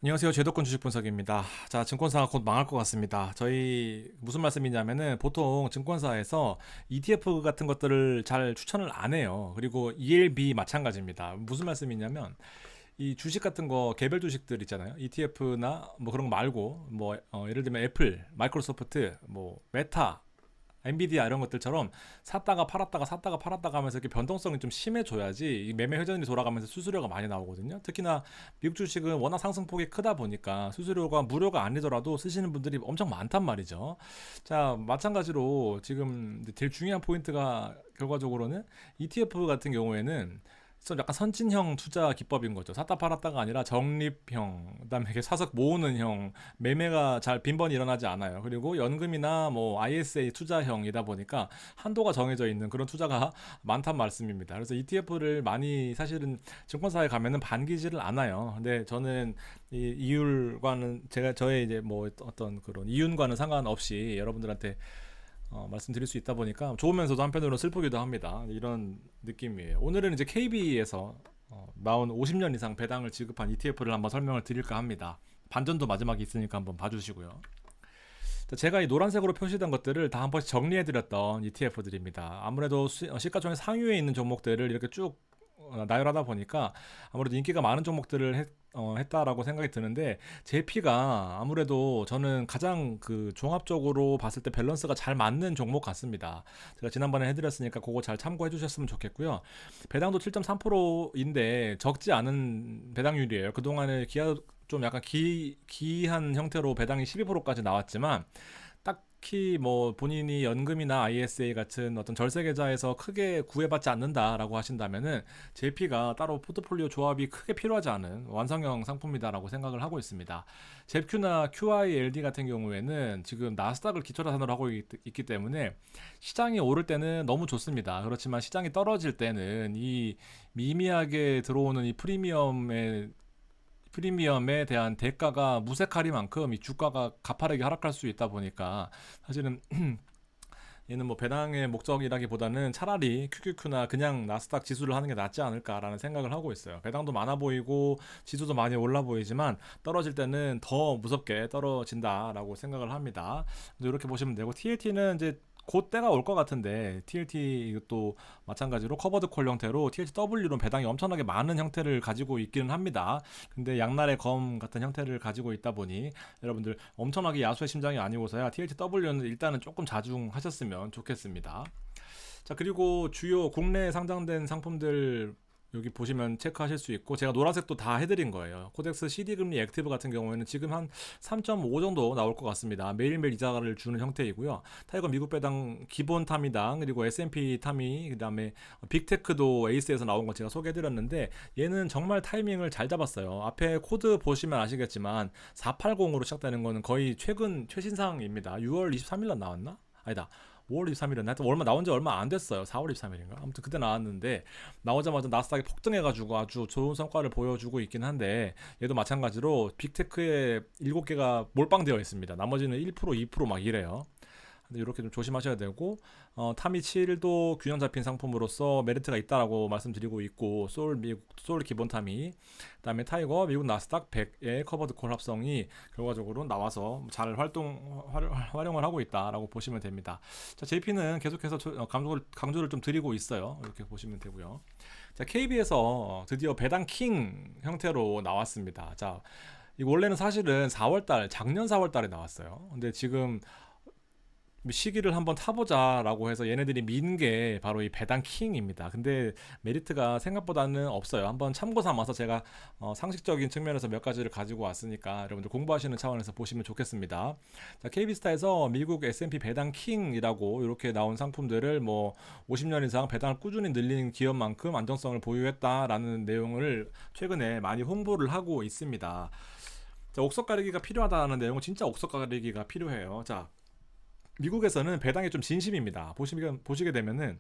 안녕하세요. 제도권 주식 분석입니다. 자, 증권사가 곧 망할 것 같습니다. 저희 무슨 말씀이냐면은 보통 증권사에서 ETF 같은 것들을 잘 추천을 안 해요. 그리고 ELB 마찬가지입니다. 무슨 말씀이냐면 이 주식 같은 거 개별 주식들 있잖아요. ETF나 뭐 그런 거 말고 뭐 예를 들면 애플, 마이크로소프트, 뭐 메타, 엔비디아 이런 것들처럼 샀다가 팔았다가 샀다가 팔았다가 하면서 이렇게 변동성이 좀 심해져야지 이 매매 회전이 돌아가면서 수수료가 많이 나오거든요. 특히나 미국 주식은 워낙 상승폭이 크다 보니까 수수료가 무료가 아니더라도 쓰시는 분들이 엄청 많단 말이죠. 자, 마찬가지로 지금 제일 중요한 포인트가 결과적으로는 ETF 같은 경우에는 좀 약간 선진형 투자 기법인 거죠. 샀다 팔았다가 아니라 적립형, 그다음에 이렇게 사서 모으는 형, 매매가 잘 빈번히 일어나지 않아요. 그리고 연금이나 뭐 ISA 투자형이다 보니까 한도가 정해져 있는 그런 투자가 많단 말씀입니다. 그래서 ETF를 많이 사실은 증권사에 가면은 반기지를 않아요. 근데 저는 이 이율과는 제가 저의 이제 뭐 어떤 그런 이윤과는 상관없이 여러분들한테 말씀드릴 수 있다 보니까 좋으면서도 한편으로는 슬프기도 합니다. 이런 느낌이에요. 오늘은 이제 KB에서 나온 50년 이상 배당을 지급한 ETF를 한번 설명을 드릴까 합니다. 반전도 마지막에 있으니까 한번 봐주시고요. 제가 이 노란색으로 표시된 것들을 다 한 번씩 정리해드렸던 ETF들입니다. 아무래도 시가총액 상위에 있는 종목들을 이렇게 쭉 나열하다 보니까 아무래도 인기가 많은 종목들을 했다라고 생각이 드는데 제 피가 아무래도 저는 가장 그 종합적으로 봤을 때 밸런스가 잘 맞는 종목 같습니다. 제가 지난번에 해드렸으니까 그거 잘 참고해 주셨으면 좋겠고요. 배당도 7.3%인데 적지 않은 배당률이에요. 그동안에 좀 약간 기이한 형태로 배당이 12%까지 나왔지만 딱히 뭐 본인이 연금이나 ISA 같은 어떤 절세 계좌에서 크게 구애받지 않는다라고 하신다면은 JP가 따로 포트폴리오 조합이 크게 필요하지 않은 완성형 상품이다라고 생각을 하고 있습니다. 잽큐나 QILD 같은 경우에는 지금 나스닥을 기초자산으로 하고 있기 때문에 시장이 오를 때는 너무 좋습니다. 그렇지만 시장이 떨어질 때는 이 미미하게 들어오는 이 프리미엄에 대한 대가가 무색하리만큼 이 주가가 가파르게 하락할 수 있다 보니까 사실은 얘는 뭐 배당의 목적이라기보다는 차라리 QQQ나 그냥 나스닥 지수를 하는 게 낫지 않을까라는 생각을 하고 있어요. 배당도 많아 보이고 지수도 많이 올라 보이지만 떨어질 때는 더 무섭게 떨어진다라고 생각을 합니다. 이렇게 보시면 되고 TLT는 이제 곧 때가 올 것 같은데 TLT 이것도 마찬가지로 커버드 콜 형태로 TLTW로 배당이 엄청나게 많은 형태를 가지고 있기는 합니다. 근데 양날의 검 같은 형태를 가지고 있다 보니 여러분들 엄청나게 야수의 심장이 아니고서야 TLTW는 일단은 조금 자중하셨으면 좋겠습니다. 자, 그리고 주요 국내에 상장된 상품들 여기 보시면 체크하실 수 있고 제가 노란색도 다 해드린 거예요. 코덱스 CD 금리 액티브 같은 경우에는 지금 한 3.5 정도 나올 것 같습니다. 매일매일 이자를 주는 형태이고요. 타이거 미국 배당 기본 타미당 그리고 S&P 타미 그다음에 빅테크도 에이스에서 나온 거 제가 소개해드렸는데 얘는 정말 타이밍을 잘 잡았어요. 앞에 코드 보시면 아시겠지만 480으로 시작되는 거는 거의 최근 최신상입니다. 6월 23일 날 나왔나? 아니다. 5월 23일은 하여튼 얼마 나온 지 얼마 안 됐어요. 4월 23일인가? 아무튼 그때 나왔는데 나오자마자 나스닥이 폭등해가지고 아주 좋은 성과를 보여주고 있긴 한데 얘도 마찬가지로 빅테크에 7개가 몰빵되어 있습니다. 나머지는 1%, 2%막 이래요. 이렇게 좀 조심하셔야 되고 타미 7도 균형 잡힌 상품으로서 메리트가 있다라고 말씀드리고 있고 소울 기본 타미 그다음에 타이거 미국 나스닥 100의 커버드 콜 합성이 결과적으로 나와서 잘 활용을 하고 있다라고 보시면 됩니다. 자, JP는 계속해서 강조를 좀 드리고 있어요. 이렇게 보시면 되고요. 자, KB에서 드디어 배당 킹 형태로 나왔습니다. 자, 이거 원래는 사실은 4월달 작년 4월달에 나왔어요. 근데 지금 시기를 한번 타보자라고 해서 얘네들이 민 게 바로 이 배당 킹입니다. 근데 메리트가 생각보다는 없어요. 한번 참고 삼아서 제가 상식적인 측면에서 몇 가지를 가지고 왔으니까 여러분들 공부하시는 차원에서 보시면 좋겠습니다. 자, KB스타에서 미국 S&P 배당 킹이라고 이렇게 나온 상품들을 뭐 50년 이상 배당을 꾸준히 늘리는 기업만큼 안정성을 보유했다라는 내용을 최근에 많이 홍보를 하고 있습니다. 자, 옥석 가리기가 필요하다는 내용은 진짜 옥석 가리기가 필요해요. 자, 미국에서는 배당에 좀 진심입니다. 보시게 되면은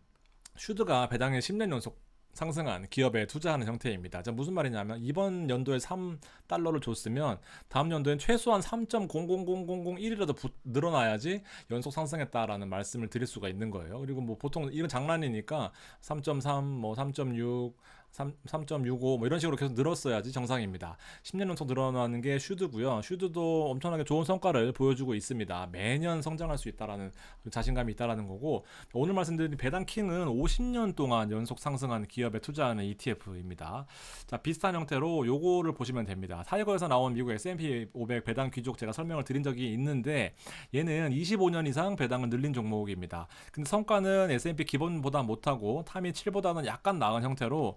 슈드가 배당에 10년 연속 상승한 기업에 투자하는 형태입니다. 자, 무슨 말이냐면 이번 연도에 3달러를 줬으면 다음 연도엔 최소한 3.00001이라도 늘어나야지 연속 상승했다라는 말씀을 드릴 수가 있는 거예요. 그리고 뭐 보통 이런 장난이니까 3.3, 뭐 3.6, 3.65 뭐 이런 식으로 계속 늘었어야지 정상입니다. 10년 연속 늘어나는 게 슈드고요. 슈드도 엄청나게 좋은 성과를 보여주고 있습니다. 매년 성장할 수 있다라는 자신감이 있다라는 거고, 오늘 말씀드린 배당킹은 50년 동안 연속 상승한 기업에 투자하는 ETF입니다. 자, 비슷한 형태로 요거를 보시면 됩니다. 타이거에서 나온 미국 S&P 500 배당 귀족 제가 설명을 드린 적이 있는데, 얘는 25년 이상 배당을 늘린 종목입니다. 근데 성과는 S&P 기본보다 못하고 타미 7보다는 약간 나은 형태로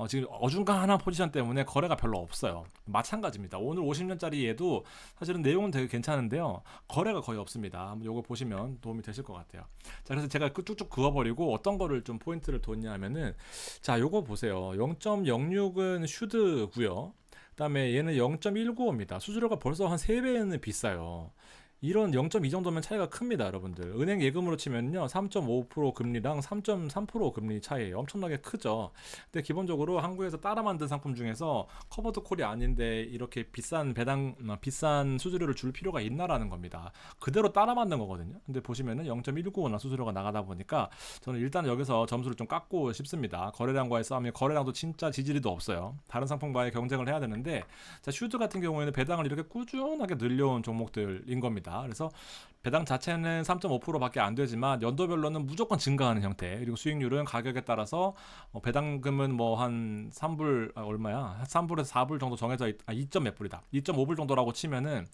지금 어중간한 포지션 때문에 거래가 별로 없어요. 마찬가지입니다. 오늘 50년짜리 얘도 사실은 내용은 되게 괜찮은데요, 거래가 거의 없습니다. 한번 요거 보시면 도움이 되실 것 같아요. 자, 그래서 제가 쭉쭉 그어버리고 어떤 거를 좀 포인트를 뒀냐 하면은, 자, 요거 보세요. 0.06은 슈드고요. 그다음에 얘는 0.195입니다. 수수료가 벌써 한 3배는 비싸요. 이런 0.2 정도면 차이가 큽니다, 여러분들. 은행 예금으로 치면요, 3.5% 금리랑 3.3% 금리 차이 엄청나게 크죠. 근데 기본적으로 한국에서 따라 만든 상품 중에서 커버드 콜이 아닌데 이렇게 비싼 수수료를 줄 필요가 있나라는 겁니다. 그대로 따라 만든 거거든요. 근데 보시면은 0.195나 수수료가 나가다 보니까 저는 일단 여기서 점수를 좀 깎고 싶습니다. 거래량과의 싸움이, 거래량도 진짜 지지리도 없어요. 다른 상품과의 경쟁을 해야 되는데, 자, 슈드 같은 경우에는 배당을 이렇게 꾸준하게 늘려온 종목들인 겁니다. 그래서 배당 자체는 3.5%밖에 안 되지만 연도별로는 무조건 증가하는 형태, 그리고 수익률은 가격에 따라서 배당금은 뭐 한 3불 얼마야? 3불에서 4불 정도 정해져 2점 몇 불이다. 2.5불 정도라고 치면은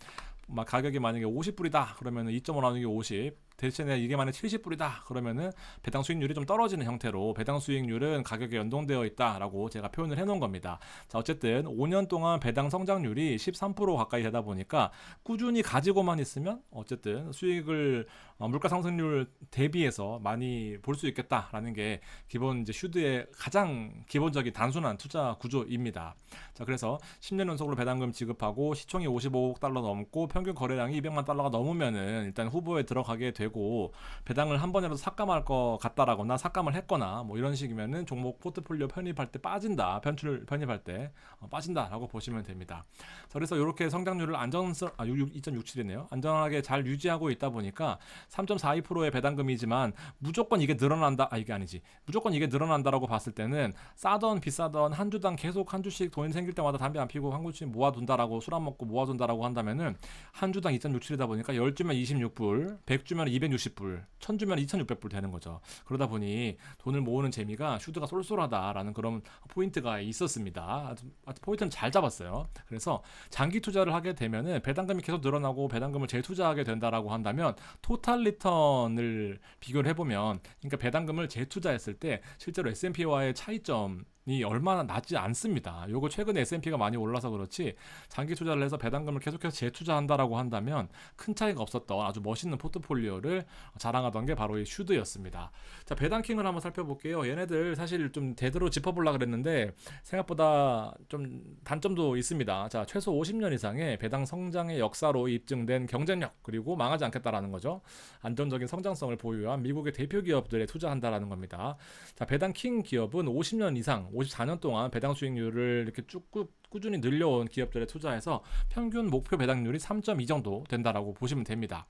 막 가격이 만약에 50불이다 그러면은 2.5 나누기 50, 대신에 이게 만약에 70불이다 그러면은 배당 수익률이 좀 떨어지는 형태로 배당 수익률은 가격에 연동되어 있다라고 제가 표현을 해놓은 겁니다. 자, 어쨌든 5년 동안 배당 성장률이 13% 가까이 되다 보니까 꾸준히 가지고만 있으면 어쨌든 수익을 물가 상승률 대비해서 많이 볼 수 있겠다라는 게 기본 이제 슈드의 가장 기본적인 단순한 투자 구조입니다. 자, 그래서 10년 연속으로 배당금 지급하고 시총이 55억 달러 넘고 평균 거래량이 200만 달러가 넘으면은 일단 후보에 들어가게 되고, 배당을 한 번이라도 삭감할 것 같다라거나 삭감을 했거나 뭐 이런 식이면은 종목 포트폴리오 편입할 때 빠진다, 편입할 때 빠진다라고 보시면 됩니다. 자, 그래서 이렇게 성장률을 2.67이네요. 안전하게 잘 유지하고 있다 보니까 3.42%의 배당금이지만 무조건 이게 늘어난다, 이게 아니지, 무조건 이게 늘어난다라고 봤을 때는 싸던 비싸던 한 주당 계속 한 주씩 돈이 생길 때마다 담배 안 피고 한 주씩 모아둔다라고, 술 안 먹고 모아둔다라고 한다면은 한 주당 2.67이다 보니까 10주면 26불, 100주면 260불, 1000주면 2600불 되는 거죠. 그러다 보니 돈을 모으는 재미가 슈드가 쏠쏠하다라는 그런 포인트가 있었습니다. 아주 포인트는 잘 잡았어요. 그래서 장기 투자를 하게 되면은 배당금이 계속 늘어나고 배당금을 재투자하게 된다라고 한다면 토탈 리턴을 비교를 해보면, 그러니까 배당금을 재투자했을 때 실제로 S&P와의 차이점 이 얼마나 낮지 않습니다. 요거 최근에 S&P가 많이 올라서 그렇지 장기 투자를 해서 배당금을 계속해서 재투자한다라고 한다면 큰 차이가 없었던 아주 멋있는 포트폴리오를 자랑하던 게 바로 이 슈드였습니다. 자, 배당킹을 한번 살펴볼게요. 얘네들 사실 좀 제대로 짚어보려고 그랬는데 생각보다 좀 단점도 있습니다. 자, 최소 50년 이상의 배당 성장의 역사로 입증된 경쟁력, 그리고 망하지 않겠다라는 거죠. 안정적인 성장성을 보유한 미국의 대표 기업들에 투자한다라는 겁니다. 자, 배당킹 기업은 50년 이상 54년 동안 배당 수익률을 이렇게 쭉 꾸준히 늘려온 기업들에 투자해서 평균 목표 배당률이 3.2 정도 된다라고 보시면 됩니다.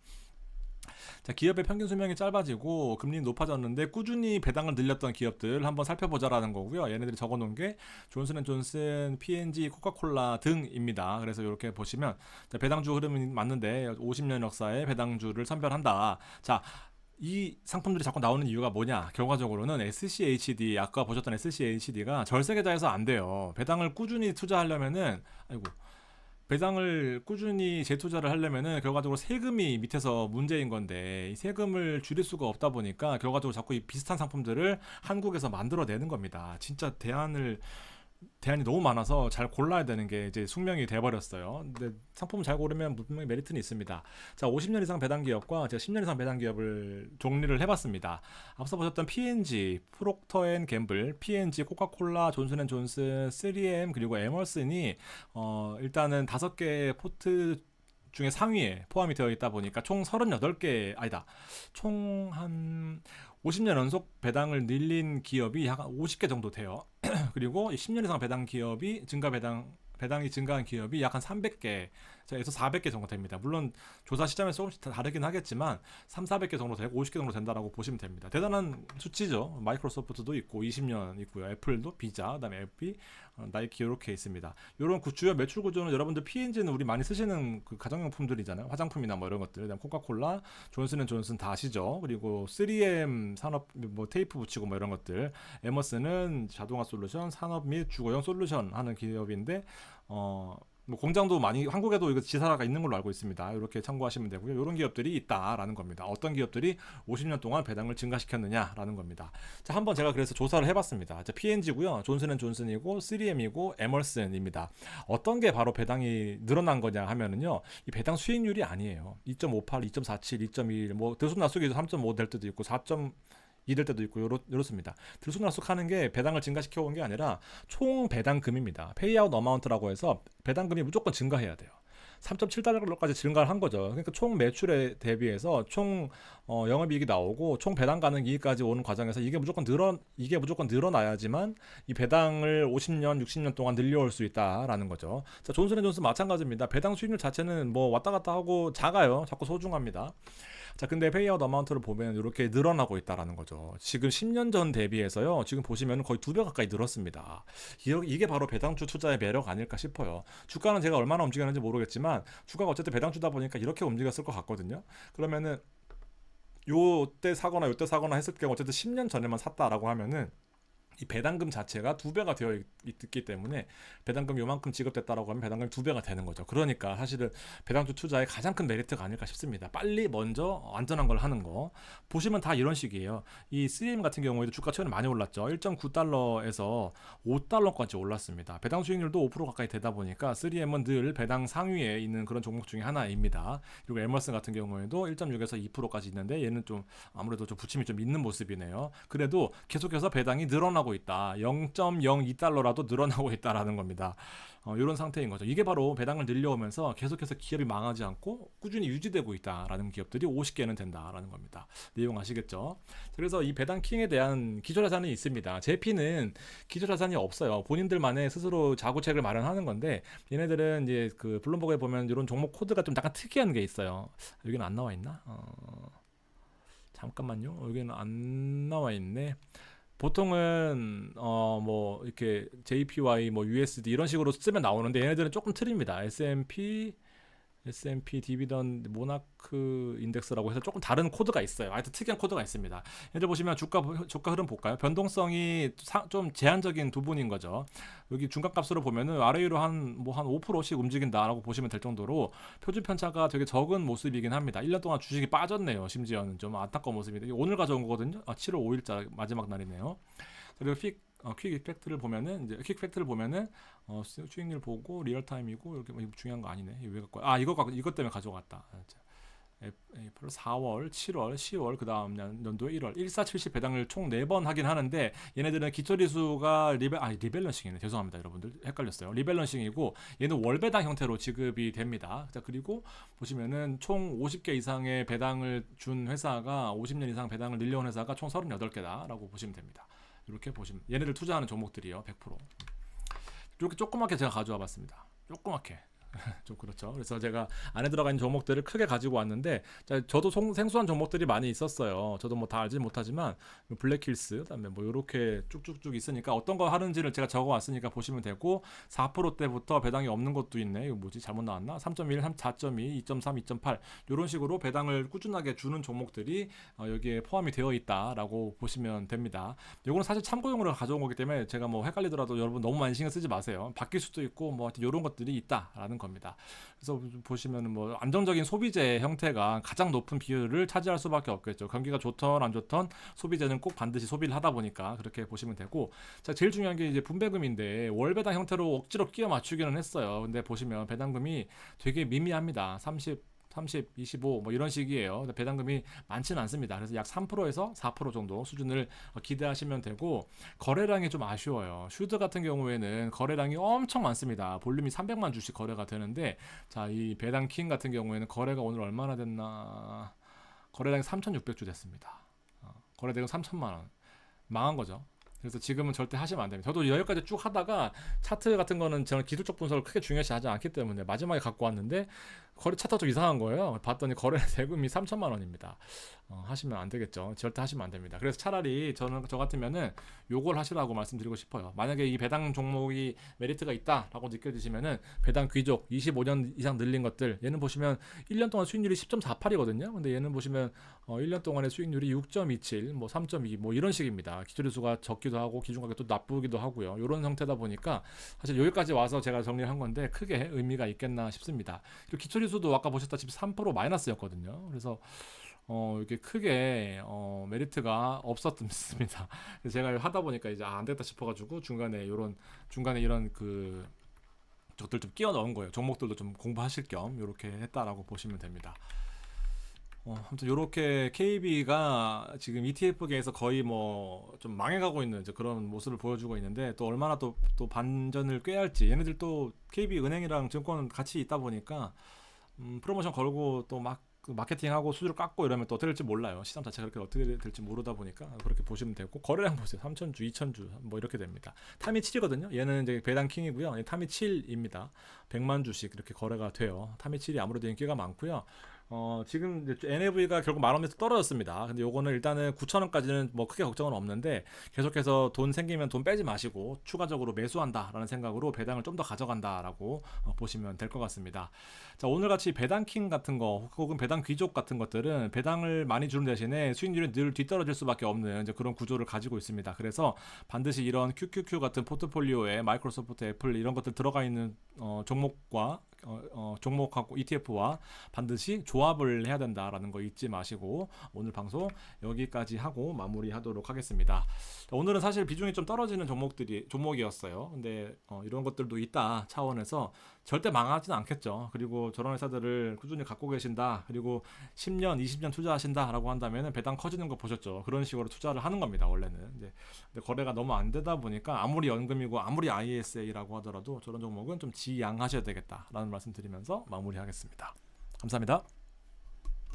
자, 기업의 평균 수명이 짧아지고 금리는 높아졌는데 꾸준히 배당을 늘렸던 기업들 한번 살펴보자라는 거고요. 얘네들이 적어놓은 게 존슨앤존슨, P&G, 코카콜라 등입니다. 그래서 이렇게 보시면 배당주 흐름이 맞는데 50년 역사의 배당주를 선별한다. 자, 이 상품들이 자꾸 나오는 이유가 뭐냐? 결과적으로는 SCHD, 아까 보셨던 SCHD가 절세 계좌에서 안 돼요. 배당을 꾸준히 투자하려면은, 배당을 꾸준히 재투자를 하려면은 결과적으로 세금이 밑에서 문제인 건데, 이 세금을 줄일 수가 없다 보니까 결과적으로 자꾸 이 비슷한 상품들을 한국에서 만들어내는 겁니다. 진짜 대안이 너무 많아서 잘 골라야 되는 게 이제 숙명이 돼버렸어요. 근데 상품을 잘 고르면 분명히 메리트는 있습니다. 자, 50년 이상 배당 기업과 제가 10년 이상 배당 기업을 정리를 해봤습니다. 앞서 보셨던 P&G, 프록터앤갬블, P&G, 코카콜라, 존슨앤존슨, 3M 그리고 에머슨이 일단은 5개의 포트 중에 상위에 포함이 되어 있다 보니까 총 38개, 아니다, 총 한 50년 연속 배당을 늘린 기업이 약 50개 정도 돼요. 그리고 10년 이상 배당 기업이 배당이 증가한 기업이 약 한 300개 에서 400개 정도 됩니다. 물론 조사 시점에 조금씩 다르긴 하겠지만 3, 400개 정도 되고 50개 정도 된다라고 보시면 됩니다. 대단한 수치죠. 마이크로소프트도 있고 20년 있고요. 애플도 비자, 그다음에 LP, 나이키 이렇게 있습니다. 이런 주요 매출 구조는 여러분들 P&G는 우리 많이 쓰시는 그 가정용품들이잖아요. 화장품이나 뭐 이런 것들. 그다음 코카콜라, 존슨앤존슨 다 아시죠. 그리고 3M 산업 뭐 테이프 붙이고 뭐 이런 것들. 에머슨은 자동화 솔루션, 산업 및 주거용 솔루션 하는 기업인데 뭐 공장도 많이 한국에도 이거 지사가 있는 걸로 알고 있습니다. 이렇게 참고하시면 되고요. 이런 기업들이 있다라는 겁니다. 어떤 기업들이 50년 동안 배당을 증가시켰느냐라는 겁니다. 자, 한번 제가 그래서 조사를 해봤습니다. 자, P&G고요, 존슨앤존슨이고 3M이고 에머슨입니다. 어떤 게 바로 배당이 늘어난 거냐 하면은요, 이 배당 수익률이 아니에요. 2.58, 2.47, 2.21, 뭐 들쑥날쑥해서 3.5 될 때도 있고 4.2 될 때도 있고 이렇습니다. 들쑥날쑥하는 게 배당을 증가시켜 온 게 아니라 총 배당금입니다. 페이아웃 어마운트라고 해서 배당금이 무조건 증가해야 돼요. 3.7달러까지 증가를 한 거죠. 그러니까 총 매출에 대비해서 총 영업이익이 나오고 총 배당 가능 이익까지 오는 과정에서 이게 무조건 늘어나야지만 이 배당을 50년, 60년 동안 늘려올 수 있다라는 거죠. 자, 존슨앤존슨 마찬가지입니다. 배당 수익률 자체는 뭐 왔다 갔다 하고 작아요. 자꾸 소중합니다. 자, 근데 페이아웃 어마운트를 보면 이렇게 늘어나고 있다라는 거죠. 지금 10년 전 대비해서요. 지금 보시면 거의 2배 가까이 늘었습니다. 이게 바로 배당주 투자의 매력 아닐까 싶어요. 주가는 제가 얼마나 움직였는지 모르겠지만 주가가 어쨌든 배당주다 보니까 이렇게 움직였을 것 같거든요. 그러면은 요때 사거나 요때 사거나 했을 경우 어쨌든 10년 전에만 샀다라고 하면은 이 배당금 자체가 2배가 되어 있기 때문에 배당금 요만큼 지급됐다라고 하면 배당금이 2배가 되는 거죠. 그러니까 사실은 배당주 투자의 가장 큰 메리트가 아닐까 싶습니다. 빨리 먼저 안전한 걸 하는 거. 보시면 다 이런 식이에요. 이 3M 같은 경우에도 주가 최근에 많이 올랐죠. 1.9달러에서 5달러까지 올랐습니다. 배당 수익률도 5% 가까이 되다 보니까 3M은 늘 배당 상위에 있는 그런 종목 중에 하나입니다. 그리고 에머슨 같은 경우에도 1.6에서 2%까지 있는데 얘는 좀 아무래도 좀 부침이 좀 있는 모습이네요. 그래도 계속해서 배당이 늘어나고 있다. 0.02달러라도 늘어나고 있다라는 겁니다. 이런 상태인 거죠. 이게 바로 배당을 늘려오면서 계속해서 기업이 망하지 않고 꾸준히 유지되고 있다라는 기업들이 50개는 된다라는 겁니다. 내용 아시겠죠? 그래서 이 배당 킹에 대한 기초자산이 있습니다. 제피는 기초자산이 없어요. 본인들만의 스스로 자구책을 마련하는 건데 얘네들은 이제 그 블룸버그에 보면 이런 종목 코드가 좀 약간 특이한 게 있어요. 여기는 안 나와 있나? 잠깐만요. 여기는 안 나와 있네. 보통은 뭐 이렇게 JPY 뭐 USD 이런 식으로 쓰면 나오는데 얘네들은 조금 틀립니다. S&P 디비던드 모나크 인덱스라고 해서 조금 다른 코드가 있어요. 하여튼 특이한 코드가 있습니다. 얘들 보시면 주가 흐름 볼까요? 변동성이 좀 제한적인 부분인 거죠. 여기 중간값으로 보면은 아래 위로 한 5%씩 움직인다라고 보시면 될 정도로 표준 편차가 되게 적은 모습이긴 합니다. 1년 동안 주식이 빠졌네요. 심지어는 좀 안타까운 모습입니다. 오늘 가져온 거거든요. 7월 5일자 마지막 날이네요. 그리고 퀵 팩트를 보면은 수익률 보고 리얼타임이고 이렇게 뭐 중요한 거 아니네. 왜 갖고 이것 때문에 가져갔다. 애플 4월, 7월, 10월 그 다음 연도에 1월 1470 배당을 총 4번 하긴 하는데 얘네들은 기초리수가 리밸런싱이네. 죄송합니다 여러분들 헷갈렸어요. 리밸런싱이고 얘는 월배당 형태로 지급이 됩니다. 자, 그리고 보시면은 총 50개 이상의 배당을 준 회사가 50년 이상 배당을 늘려온 회사가 총 38개다라고 보시면 됩니다. 이렇게 보시면 얘네들 투자하는 종목들이요. 100% 이렇게 조그맣게 제가 가져와 봤습니다. 조그맣게 좀 그렇죠. 그래서 제가 안에 들어가 있는 종목들을 크게 가지고 왔는데 저도 생소한 종목들이 많이 있었어요. 저도 뭐 다 알지 못하지만 블랙힐스 그다음에 뭐 이렇게 쭉쭉쭉 있으니까 어떤 거 하는지를 제가 적어 왔으니까 보시면 되고 4%대부터 배당이 없는 것도 있네. 이거 뭐지? 잘못 나왔나? 3.1, 4.2, 2.3, 2.8 이런 식으로 배당을 꾸준하게 주는 종목들이 여기에 포함이 되어 있다라고 보시면 됩니다. 이거는 사실 참고용으로 가져온 거기 때문에 제가 뭐 헷갈리더라도 여러분 너무 많이 신경 쓰지 마세요. 바뀔 수도 있고 뭐 하여튼 이런 것들이 있다라는 겁니다. 그래서 보시면 뭐 안정적인 소비재 형태가 가장 높은 비율을 차지할 수밖에 없겠죠. 경기가 좋던 안 좋던 소비재는 꼭 반드시 소비를 하다 보니까 그렇게 보시면 되고, 자, 제일 중요한 게 이제 분배금인데 월배당 형태로 억지로 끼워 맞추기는 했어요. 근데 보시면 배당금이 되게 미미합니다. 30, 25 뭐 이런 식이에요. 배당금이 많지는 않습니다. 그래서 약 3%에서 4% 정도 수준을 기대하시면 되고, 거래량이 좀 아쉬워요. 슈드 같은 경우에는 거래량이 엄청 많습니다. 볼륨이 300만 주씩 거래가 되는데, 자, 이 배당 킹 같은 경우에는 거래가 오늘 얼마나 됐나? 거래량이 3,600주 됐습니다. 거래대금 3천만 원. 망한 거죠. 그래서 지금은 절대 하시면 안 됩니다. 저도 여기까지 쭉 하다가 차트 같은 거는 저는 기술적 분석을 크게 중요시하지 않기 때문에 마지막에 갖고 왔는데 거래 차트가 좀 이상한 거예요. 봤더니 거래 대금이 3천만 원입니다. 하시면 안 되겠죠. 절대 하시면 안 됩니다. 그래서 차라리 저 같으면은 요걸 하시라고 말씀드리고 싶어요. 만약에 이 배당 종목이 메리트가 있다라고 느껴지시면은 배당 귀족 25년 이상 늘린 것들, 얘는 보시면 1년 동안 수익률이 10.48이거든요. 근데 얘는 보시면 1년 동안의 수익률이 6.27, 뭐 3.2, 뭐 이런 식입니다. 기초지수가 적기도 하고 기준 가격도 나쁘기도 하고요. 이런 형태다 보니까 사실 여기까지 와서 제가 정리를 한 건데 크게 의미가 있겠나 싶습니다. 그리고 기초지수도 아까 보셨다시피 3% 마이너스였거든요. 그래서 이게 크게 메리트가 없었습니다. 그래서 제가 하다 보니까 이제 안 되겠다 싶어가지고 중간에 이런 그 것들 좀 끼워 넣은 거예요. 종목들도 좀 공부하실 겸 이렇게 했다라고 보시면 됩니다. 아무튼 이렇게 KB가 지금 ETF계에서 거의 뭐 좀 망해가고 있는 이제 그런 모습을 보여주고 있는데, 또 얼마나 또 반전을 꾀할지, 얘네들 또 KB 은행이랑 증권 같이 있다 보니까 프로모션 걸고 또 막 마케팅하고 수수료 깎고 이러면 또 어떻게 될지 몰라요. 시장 자체가 그렇게 어떻게 될지 모르다 보니까 그렇게 보시면 되고, 거래량 보세요. 3,000주, 2,000주 뭐 이렇게 됩니다. 타미 7이거든요. 얘는 이제 배당 킹이고요. 타미 7입니다. 100만 주씩 이렇게 거래가 돼요. 타미 7이 아무래도 인기가 많고요. 지금 이제 NAV가 결국 10,000원에서 떨어졌습니다. 근데 요거는 일단은 9,000원까지는 뭐 크게 걱정은 없는데, 계속해서 돈 생기면 돈 빼지 마시고 추가적으로 매수한다라는 생각으로 배당을 좀 더 가져간다라고 보시면 될 것 같습니다. 자, 오늘같이 배당킹 같은 거 혹은 배당 귀족 같은 것들은 배당을 많이 주는 대신에 수익률이 늘 뒤떨어질 수밖에 없는 이제 그런 구조를 가지고 있습니다. 그래서 반드시 이런 QQQ 같은 포트폴리오에 마이크로소프트, 애플 이런 것들 들어가 있는 종목과 종목하고 ETF와 반드시 조합을 해야 된다라는 거 잊지 마시고, 오늘 방송 여기까지 하고 마무리하도록 하겠습니다. 오늘은 사실 비중이 좀 떨어지는 종목이었어요. 근데 이런 것들도 있다 차원에서 절대 망하지는 않겠죠. 그리고 저런 회사들을 꾸준히 갖고 계신다, 그리고 10년, 20년 투자하신다라고 한다면 배당 커지는 거 보셨죠. 그런 식으로 투자를 하는 겁니다, 원래는. 근데 거래가 너무 안 되다 보니까 아무리 연금이고 아무리 ISA라고 하더라도 저런 종목은 좀 지양하셔야 되겠다라는 말씀 드리면서 마무리하겠습니다. 감사합니다.